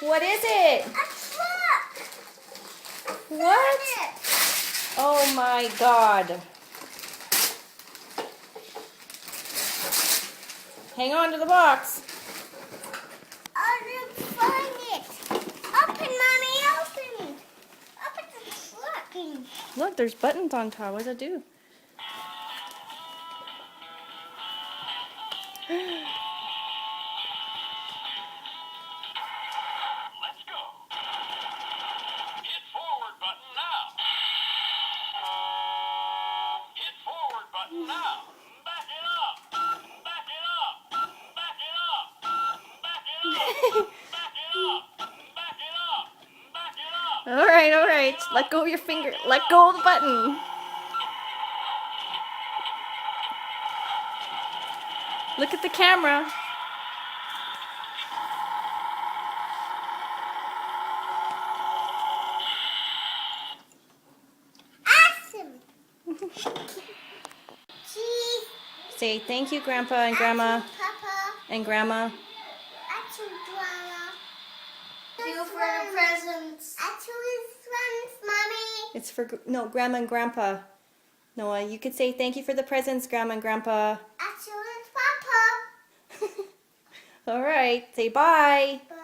What is it? A truck. What? Oh my God. Hang on to the box. Oh, let's find it. Open, Mommy, open. Open the truck. Look, there's buttons on top. What does it do? Let's go. Hit forward button now. Hit forward button now. Back it up. Back it up. Back it up. Back it up. Back it up. Back it up. Back it up. All right, all right. Let go of your finger. Let go of the button. Look at the camera. Awesome. Cheese. Say thank you, Grandpa and Grandma Papa. and Grandma. Achoo, Grandma. Thank you for the presents. Achoo is friends, Mommy. It's for no Grandma and Grandpa. Noah, you could say thank you for the presents, Grandma and Grandpa. Achoo is Papa. All right, say bye. Bye.